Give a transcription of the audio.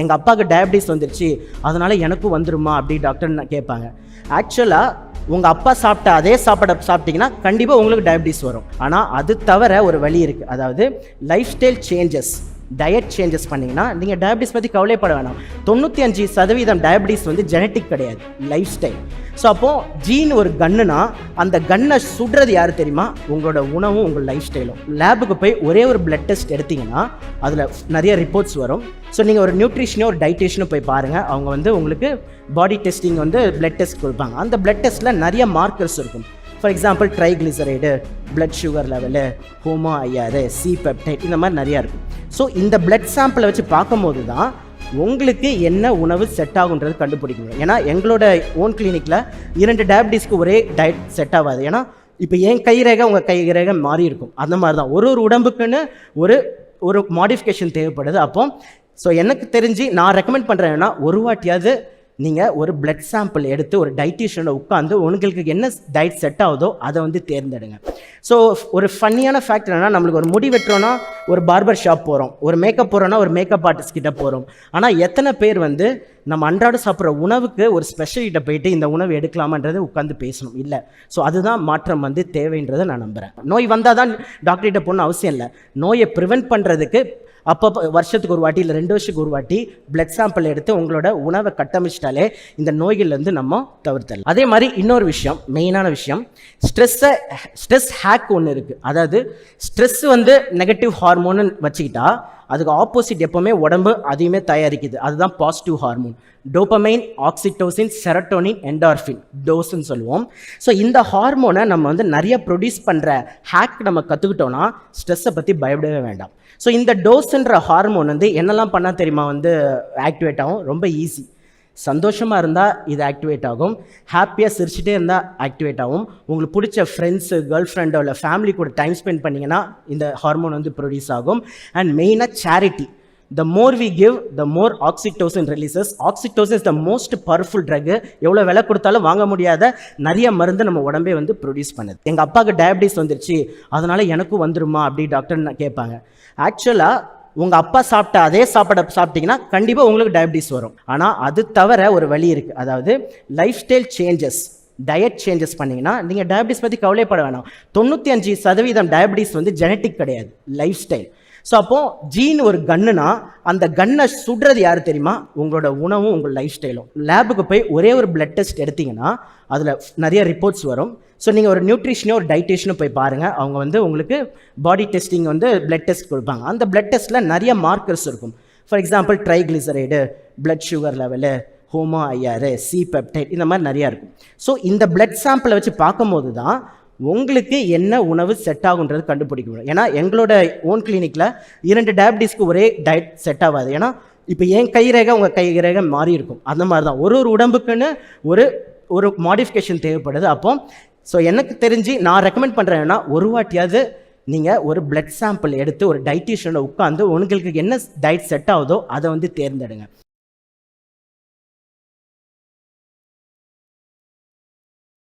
எங்கள் அப்பாவுக்கு டயபிட்டிஸ் வந்துருச்சு, அதனால் எனக்கும் வந்துருமா அப்படி டாக்டர் கேட்பாங்க. ஆக்சுவலாக உங்கள் அப்பா சாப்பிட்ட அதே சாப்பாடை சாப்பிட்டீங்கன்னா கண்டிப்பாக உங்களுக்கு டயபிட்டிஸ் வரும். ஆனால் அது தவிர ஒரு வழி இருக்குது. அதாவது life style changes, diet changes பண்ணிங்கன்னா நீங்கள் டயபிட்டிஸ் பற்றி கவலைப்பட வேணாம். 95% டயபிட்டிஸ் வந்து ஜெனட்டிக் கிடையாது, லைஃப் ஸ்டைல். ஸோ அப்போது ஜீன் ஒரு கன்னுனா அந்த கன்னை சுடுறது யார் தெரியுமா? உங்களோட உணவும் உங்கள் லைஃப் ஸ்டைலும். லேபுக்கு போய் ஒரே ஒரு பிளட் டெஸ்ட் எடுத்திங்கன்னா அதில் நிறைய ரிப்போர்ட்ஸ் வரும். ஸோ நீங்கள் ஒரு நியூட்ரிஷனோ ஒரு டயட்டிஷனோ போய் பாருங்கள். அவங்க வந்து உங்களுக்கு பாடி டெஸ்டிங் வந்து பிளட் டெஸ்ட் கொடுப்பாங்க. அந்த பிளட் டெஸ்ட்டில் நிறைய மார்க்கர்ஸ் இருக்கும். For example triglyceride, blood sugar level, homo IR, C peptide, இந்த மாதிரி நிறையா இருக்கும். ஸோ இந்த பிளட் சாம்பிளை வச்சு பார்க்கும்போது தான் உங்களுக்கு என்ன உணவு செட் ஆகுன்றது கண்டுபிடிக்க முடியும். ஏன்னா எங்களோட ஓன் கிளினிக்கில் 2 டயபிட்டிஸ்க்கு ஒரே டயட் செட் ஆகாது. ஏன்னா இப்போ என் கைரேகை உங்கள் கைரேகை மாறி இருக்கும். அந்த மாதிரி தான் ஒரு உடம்புக்குன்னு ஒரு மாடிஃபிகேஷன் தேவைப்படுது. அப்போ ஸோ எனக்கு தெரிஞ்சு நான் ரெக்கமெண்ட் பண்ணுறேன்னா ஒரு வாட்டியாவது நீங்கள் ஒரு பிளட் சாம்பிள் எடுத்து ஒரு டயட்டிஷியனை உட்காந்து உங்களுக்கு என்ன டயட் செட் ஆகுதோ அதை வந்து தேர்ந்தெடுங்க. ஸோ ஒரு ஃபன்னியான ஃபேக்ட் என்னென்னா, நம்மளுக்கு ஒரு முடி வெட்டுறோன்னா ஒரு பார்பர் ஷாப் போகிறோம், ஒரு மேக்கப் போகிறோன்னா ஒரு மேக்கப் ஆர்டிஸ்ட் கிட்ட போகிறோம். ஆனால் எத்தனை பேர் வந்து நம்ம அன்றாட சாப்பிட்ற உணவுக்கு ஒரு ஸ்பெஷலிட்ட போயிட்டு இந்த உணவு எடுக்கலாமான்றது உட்காந்து பேசணும் இல்லை. ஸோ அதுதான் மாற்றம் வந்து தேவைன்றதை நான் நம்புகிறேன். நோய் வந்தால் தான் டாக்டர்கிட்ட போகணும்னு அவசியம் இல்லை. நோயை ப்ரிவென்ட் பண்ணுறதுக்கு அப்பப்போ வருஷத்துக்கு ஒரு வாட்டி இல்லை 2 வருஷத்துக்கு ஒரு வாட்டி பிளட் சாம்பிள் எடுத்து உங்களோட உணவை கட்டமைச்சிட்டாலே இந்த நோய்கள்லேருந்து நம்ம தவிர்த்தலாம். அதே மாதிரி இன்னொரு விஷயம், மெயினான விஷயம், ஸ்ட்ரெஸ் ஹேக் ஒன்று இருக்குது. அதாவது ஸ்ட்ரெஸ் வந்து நெகட்டிவ் ஹார்மோன்னு வச்சுக்கிட்டா அதுக்கு ஆப்போசிட் எப்போவுமே உடம்பு அதையுமே தயாரிக்குது. அதுதான் positive hormone. Dopamine, oxytocin, serotonin, endorphin, டோஸ்ன்னு சொல்லுவோம். ஸோ இந்த ஹார்மோனை நம்ம வந்து நிறைய ப்ரொடியூஸ் பண்ணுற ஹேக் நம்ம கற்றுக்கிட்டோன்னா ஸ்ட்ரெஸ்ஸை பற்றி பயப்படவே வேண்டாம். ஸோ இந்த டோஸ்ன்ற ஹார்மோன் வந்து என்னெல்லாம் பண்ணால் தெரியுமா வந்து ஆக்டிவேட் ஆகும்? ரொம்ப ஈஸி. சந்தோஷமாக இருந்தால் இது ஆக்டிவேட் ஆகும், ஹாப்பியாக சிரிச்சுட்டே இருந்தால் ஆக்டிவேட் ஆகும், உங்களுக்கு பிடிச்ச ஃப்ரெண்ட்ஸு, கேர்ள் ஃப்ரெண்டோ இல்லை ஃபேமிலி கூட டைம் ஸ்பெண்ட் பண்ணிங்கன்னா இந்த ஹார்மோன் வந்து ப்ரொடியூஸ் ஆகும். அண்ட் மெயினாக charity. The more we give, the more oxytocin releases. Oxytocin is the most powerful drug. எவ்வளோ விலை கொடுத்தாலும் வாங்க முடியாத நிறைய மருந்து நம்ம உடம்பே வந்து ப்ரொடியூஸ் பண்ணுது. எங்கள் அப்பாவுக்கு டயபிட்டிஸ் வந்துருச்சு, அதனால் எனக்கும் வந்துருமா அப்படி டாக்டர் கேட்பாங்க. ஆக்சுவலாக உங்கள் அப்பா சாப்பிட்ட அதே சாப்பாடை சாப்பிட்டீங்கன்னா கண்டிப்பாக உங்களுக்கு டயபிட்டிஸ் வரும். ஆனால் அது தவிர ஒரு வழி இருக்குது. அதாவது life style changes, diet changes பண்ணிங்கன்னா நீங்கள் டயபிட்டிஸ் பற்றி கவலைப்பட வேணாம். 95% டயபிட்டிஸ் வந்து ஜெனட்டிக் கிடையாது, லைஃப் ஸ்டைல். ஸோ அப்போது ஜீன் ஒரு கன்னுனா அந்த கன்னை சுடுறது யார் தெரியுமா? உங்களோட உணவும் உங்கள் லைஃப் ஸ்டைலும். லேபுக்கு போய் ஒரே ஒரு பிளட் டெஸ்ட் எடுத்திங்கன்னா அதில் நிறைய ரிப்போர்ட்ஸ் வரும். ஸோ நீங்கள் ஒரு நியூட்ரிஷனோ ஒரு டயட்டிஷனோ போய் பாருங்கள். அவங்க வந்து உங்களுக்கு பாடி டெஸ்டிங் வந்து பிளட் டெஸ்ட் கொடுப்பாங்க. அந்த பிளட் டெஸ்ட்டில் நிறைய மார்க்கர்ஸ் இருக்கும். For example triglyceride, blood sugar level, homo IR, C peptide, இந்த மாதிரி நிறையா இருக்கும். ஸோ இந்த பிளட் சாம்பிளை வச்சு பார்க்கும்போது தான் உங்களுக்கு என்ன உணவு செட் ஆகுன்றது கண்டுபிடிக்க முடியும். ஏன்னா எங்களோட ஓன் கிளினிக்கில் 2 டயபிட்டிஸ்க்கு ஒரே டயட் செட் ஆகாது. ஏன்னா இப்போ என் கைரேகை உங்கள் கைரேகை மாறி இருக்கும். அந்த மாதிரி தான் ஒரு உடம்புக்குன்னு ஒரு மாடிஃபிகேஷன் தேவைப்படுது. அப்போ ஸோ எனக்கு தெரிஞ்சு நான் ரெக்கமெண்ட் பண்ணுறேன்னா ஒரு வாட்டியாவது நீங்கள் ஒரு பிளட் சாம்பிள் எடுத்து ஒரு டயட்டிஷியனை உட்காந்து உங்களுக்கு என்ன டயட் செட் ஆகுதோ அதை வந்து தேர்ந்தெடுங்க.